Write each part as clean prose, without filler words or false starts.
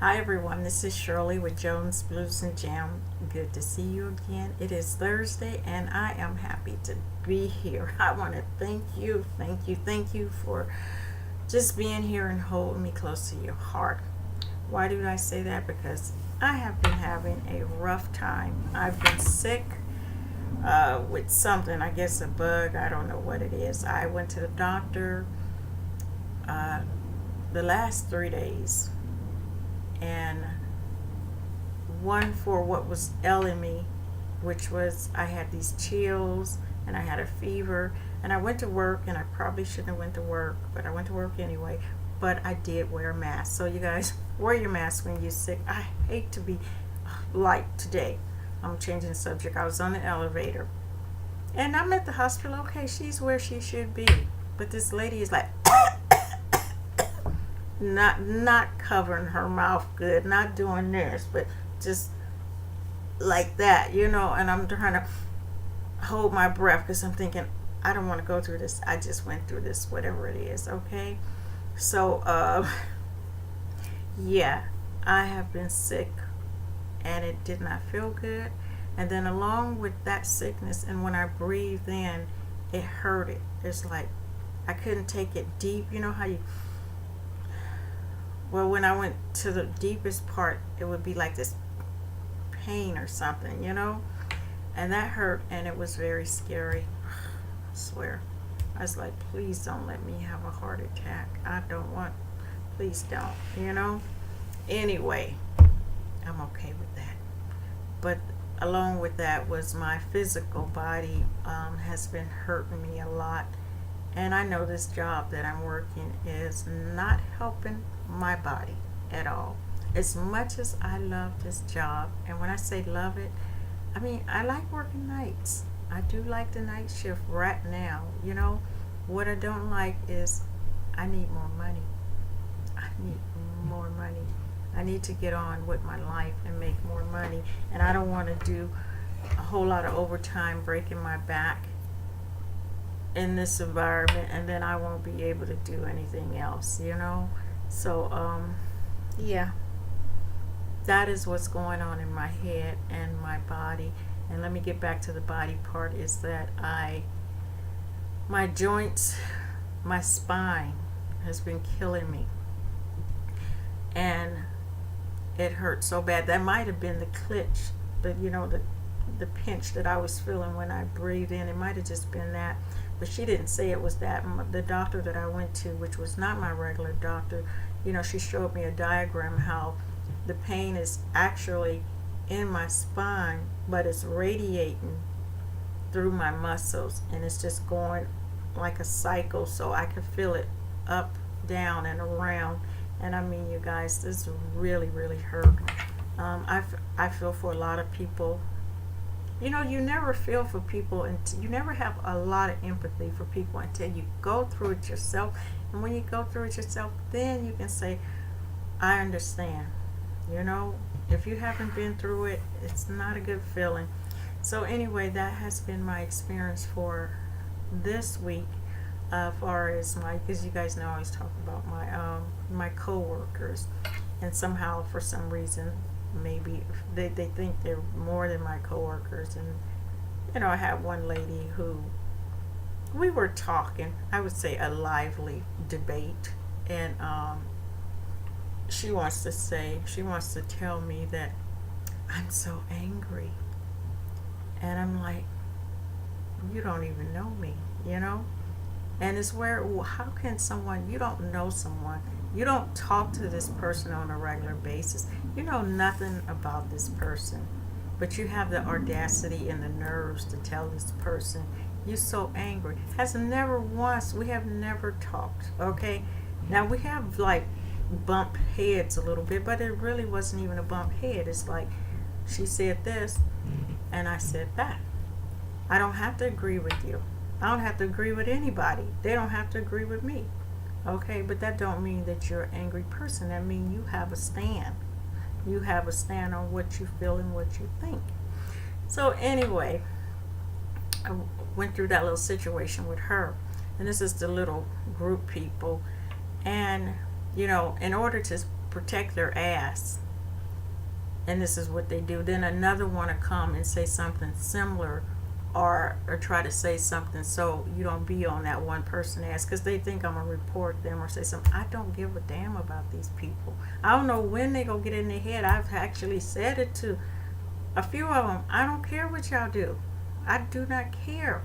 Hi everyone, this is Shirley with Jones Blues and Jam. Good to see you again. It is Thursday and I am happy to be here. I want to thank you for just being here and holding me close to your heart. Why do I say that? Because I have been having a rough time. I've been sick with something, I guess a bug, I don't know what it is. I went to the doctor uh, the last 3 days and one for what was ailing me, which was I had these chills and I had a fever, and I went to work, and I probably shouldn't have went to work, but I went to work anyway. But I did wear a mask. So you guys wear your mask when you're sick. I hate to be like today. I'm changing the subject. I was on the elevator and I'm at the hospital. Okay, she's where she should be, but this lady is like not covering her mouth good, not doing this, but just like that, and I'm trying to hold my breath because I'm thinking I don't want to go through this. I just went through this, whatever it is. Okay, so yeah, I have been sick and it did not feel good, and then along with that sickness, and when I breathed in, it hurted. It's like I couldn't take it deep. You know how you, well, when I went to the deepest part, it would be like this pain or something, and that hurt, and it was very scary. I swear. I was like, please don't let me have a heart attack. I don't want, please don't. Anyway, I'm okay with that. But along with that was my physical body has been hurting me a lot. And I know this job that I'm working is not helping my body at all. As much as I love this job, and when I say love it, I mean I like working nights. I do like the night shift right now. What I don't like is I need more money. I need more money. I need to get on with my life and make more money. And I don't want to do a whole lot of overtime breaking my back in this environment, and then I won't be able to do anything else. So yeah, that is what's going on in my head and my body. And let me get back to the body part, is that my joints, my spine has been killing me, and it hurt so bad. That might have been the clench, but the pinch that I was feeling when I breathed in, it might have just been that. But she didn't say it was that. The doctor that I went to, which was not my regular doctor, she showed me a diagram how the pain is actually in my spine, but it's radiating through my muscles, and it's just going like a cycle, so I could feel it up, down, and around. And I mean, you guys, this really, really hurt. I feel for a lot of people. You never feel for people, and you never have a lot of empathy for people until you go through it yourself. And when you go through it yourself, then you can say, I understand. If you haven't been through it, it's not a good feeling. So anyway, that has been my experience for this week. Far as because you guys know I always talk about my coworkers, and somehow for some reason maybe they think they're more than my coworkers. And I had one lady who we were talking, I would say a lively debate, and she wants to tell me that I'm so angry, and I'm like, you don't even know me. And it's where, how can someone, you don't know someone, you don't talk to this person on a regular basis, you know nothing about this person, but you have the audacity and the nerves to tell this person you're so angry. We have never talked, okay? Now we have like bump heads a little bit, but it really wasn't even a bump head. It's like she said this and I said that. I don't have to agree with you. I don't have to agree with anybody. They don't have to agree with me. Okay, but that don't mean that you're an angry person. That means you have a stand. You have a stand on what you feel and what you think. So anyway, I went through that little situation with her. And this is the little group people. And, in order to protect their ass, and this is what they do. Then another one to come and say something similar, or try to say something so you don't be on that one person ass, because they think I'm gonna report them or say something. I don't give a damn about these people. I don't know when they gonna get in their head. I've actually said it to a few of them. I don't care what y'all do. I do not care.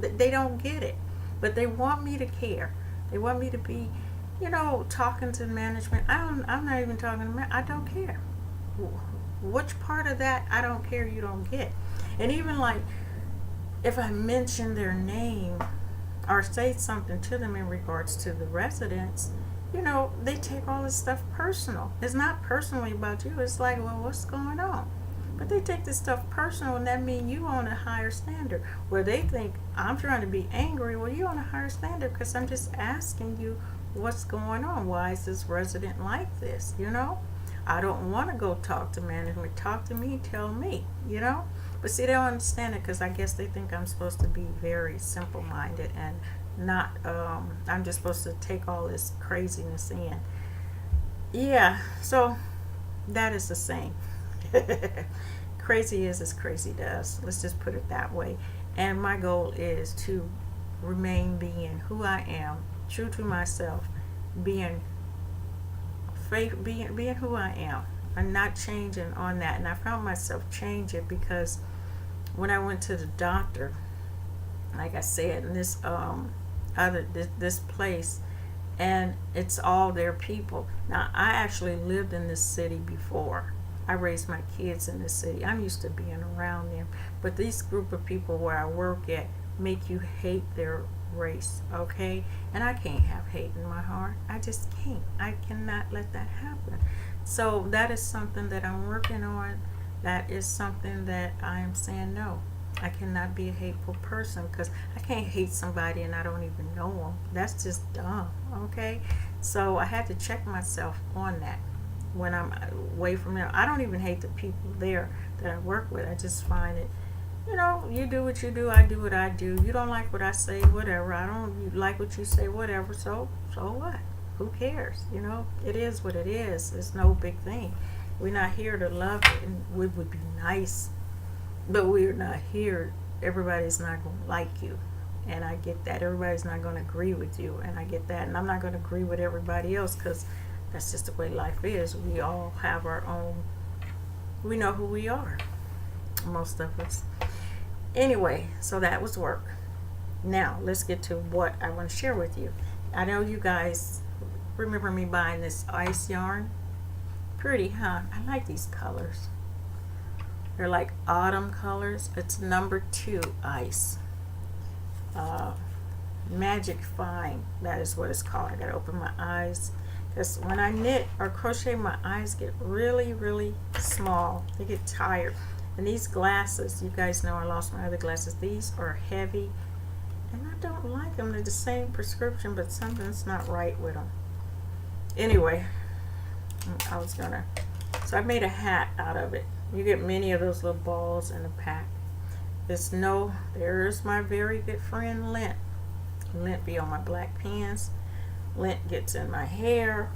They don't get it, but they want me to care. They want me to be, talking to management. I'm not even talking to management. I don't care. Which part of that I don't care you don't get. And even like if I mention their name or say something to them in regards to the residents, they take all this stuff personal. It's not personally about you. It's like, well, what's going on? But they take this stuff personal, and that means you on a higher standard. Where they think I'm trying to be angry, well, you on a higher standard because I'm just asking you what's going on. Why is this resident like this? I don't want to go talk to management. Talk to me, tell me, But see, they don't understand it because I guess they think I'm supposed to be very simple-minded and not, I'm just supposed to take all this craziness in. Yeah, so that is the same. Crazy is as crazy does. Let's just put it that way. And my goal is to remain being who I am, true to myself, being who I am, and not changing on that. And I found myself changing because when I went to the doctor, like I said, in this this place, and it's all their people. Now, I actually lived in this city before. I raised my kids in this city. I'm used to being around them. But these group of people where I work at make you hate their race, okay? And I can't have hate in my heart. I just can't. I cannot let that happen. So that is something that I'm working on. That is something that I am saying no. I cannot be a hateful person because I can't hate somebody and I don't even know them. That's just dumb, okay? So I had to check myself on that when I'm away from them. I don't even hate the people there that I work with. I just find it, you do what you do, I do what I do. You don't like what I say, whatever. You like what you say, whatever. So what? Who cares? It is what it is. It's no big thing. We're not here to love it, and we would be nice, but we're not here. Everybody's not going to like you, and I get that. Everybody's not going to agree with you, and I get that. And I'm not going to agree with everybody else because that's just the way life is. We all have our own, we know who we are, most of us. Anyway, so that was work. Now, let's get to what I want to share with you. I know you guys remember me buying this ice yarn. Pretty, huh? I like these colors. They're like autumn colors. It's number 2 ice. Magic Fine. That is what it's called. I gotta open my eyes. Because when I knit or crochet, my eyes get really, really small. They get tired. And these glasses, you guys know I lost my other glasses. These are heavy. And I don't like them. They're the same prescription, but something's not right with them. Anyway, so I made a hat out of it. You get many of those little balls in a pack. There's my very good friend Lint. Lint be on my black pants. Lint gets in my hair.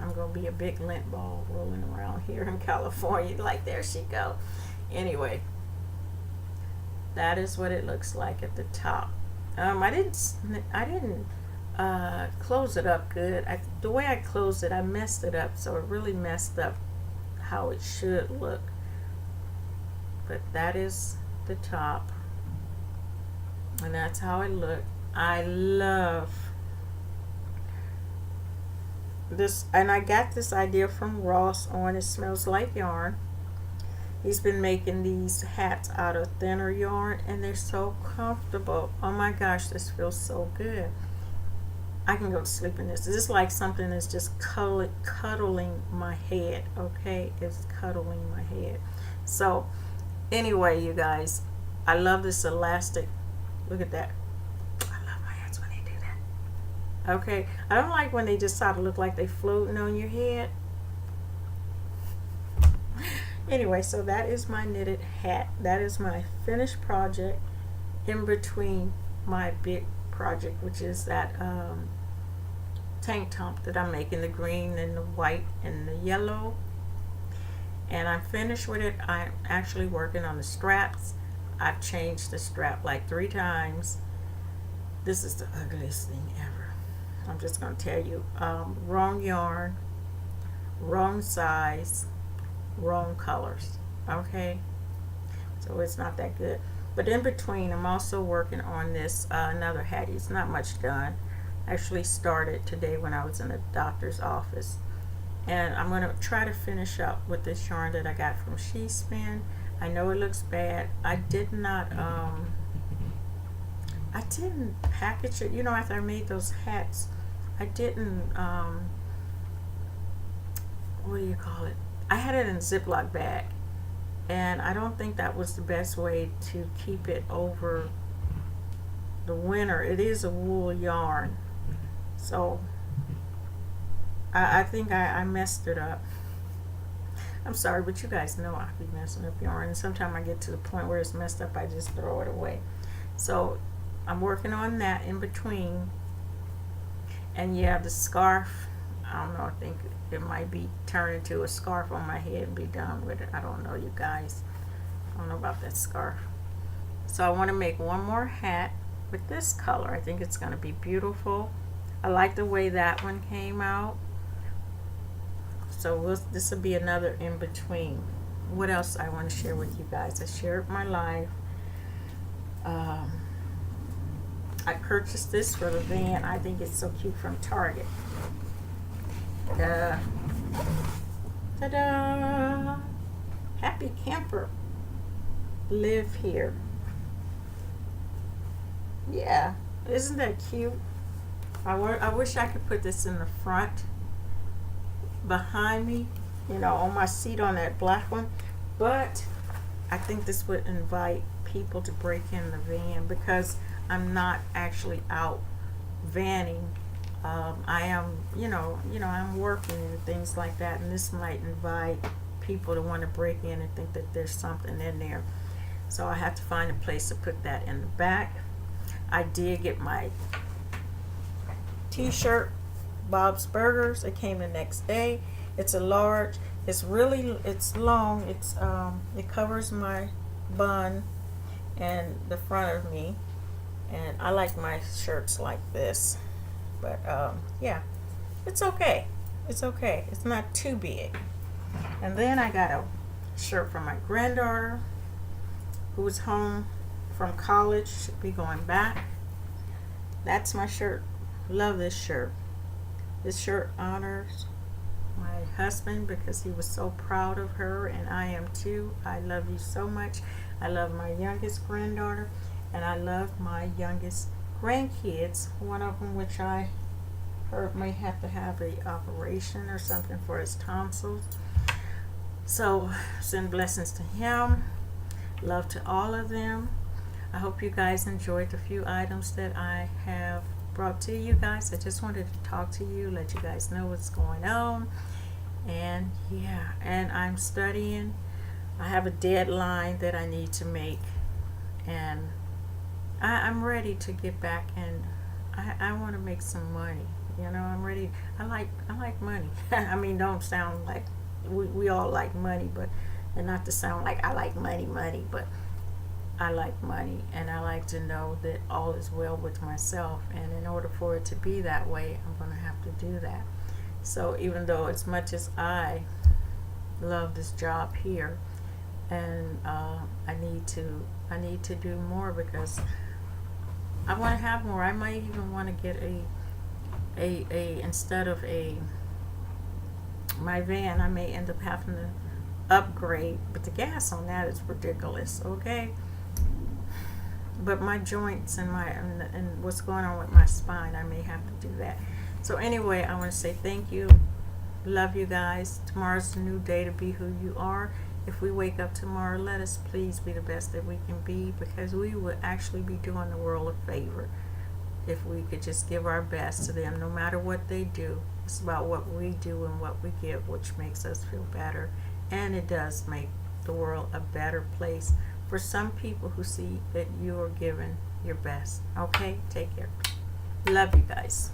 I'm gonna be a big lint ball rolling around here in California. Like, there she go. Anyway, that is what it looks like at the top. I didn't close it up good. The way I closed it, I messed it up, so it really messed up how it should look. But that is the top, and that's how it looked. I love this, and I got this idea from Ross on It Smells Like Yarn. He's been making these hats out of thinner yarn, and they're so comfortable. Oh my gosh, this feels so good. I can go to sleep in this. This is like something that's just cuddling my head, okay? It's cuddling my head. So, anyway, you guys, I love this elastic. Look at that. I love my hats when they do that. Okay? I don't like when they just sort of look like they floating on your head. Anyway, so that is my knitted hat. That is my finished project in between my big project, which is that tank top that I'm making, the green and the white and the yellow. And I'm finished with it. I'm actually working on the straps. I've changed the strap like 3 times. This is the ugliest thing ever. I'm just going to tell you. Wrong yarn, wrong size, wrong colors. Okay? So it's not that good. But in between, I'm also working on this another hattie. It's not much done. I actually started today when I was in the doctor's office. And I'm going to try to finish up with this yarn that I got from She Spin. I know it looks bad. I didn't package it. You know, after I made those hats, I didn't, what do you call it? I had it in a Ziploc bag. And I don't think that was the best way to keep it over the winter. It is a wool yarn. So I think I messed it up. I'm sorry, but you guys know I be messing up yarn. And sometimes I get to the point where it's messed up, I just throw it away. So I'm working on that in between. And yeah, the scarf, I don't know, I think it might be turned into a scarf on my head and be done with it. I don't know, you guys. I don't know about that scarf. So I want to make one more hat with this color. I think it's going to be beautiful. I like the way that one came out. So this will be another in between. What else I want to share with you guys? I shared my life. I purchased this for the van. I think it's so cute, from Target. Ta-da! Happy Camper. Live here. Yeah, isn't that cute? I wish I could put this in the front behind me, you know, on my seat on that black one, but I think this would invite people to break in the van because I'm not actually out vanning. I am, you know, I'm working and things like that, and this might invite people to want to break in and think that there's something in there. So I have to find a place to put that in the back. I did get my t-shirt, Bob's Burgers. It came the next day. It's a large. It's long. It covers my bun and the front of me, and I like my shirts like this. But yeah, it's okay. It's okay. It's not too big. And then I got a shirt from my granddaughter who was home from college. Should be going back. That's my shirt. Love this shirt. This shirt honors my husband because he was so proud of her, and I am too. I love you so much. I love my youngest granddaughter, and I love my youngest grandkids. One of them, which I heard may have to have a operation or something for his tonsils. So send blessings to him. Love to all of them. I hope you guys enjoyed the few items that I have brought to you guys. I just wanted to talk to you, let you guys know what's going on. And yeah, and I'm studying. I have a deadline that I need to make, and I'm ready to get back, and I want to make some money. You know, I'm ready. I like money. I mean, don't sound like we all like money, but, and not to sound like I like money, but I like money, and I like to know that all is well with myself, and in order for it to be that way, I'm going to have to do that. So even though as much as I love this job here, and I need to do more because I want to have more. I might even want to get a instead of my van, I may end up having to upgrade, but the gas on that is ridiculous. Okay. But my joints and and what's going on with my spine, I may have to do that. So anyway, I want to say thank you. Love you guys. Tomorrow's a new day to be who you are. If we wake up tomorrow, let us please be the best that we can be, because we would actually be doing the world a favor if we could just give our best to them, no matter what they do. It's about what we do and what we give, which makes us feel better. And it does make the world a better place for some people who see that you are giving your best. Okay? Take care. Love you guys.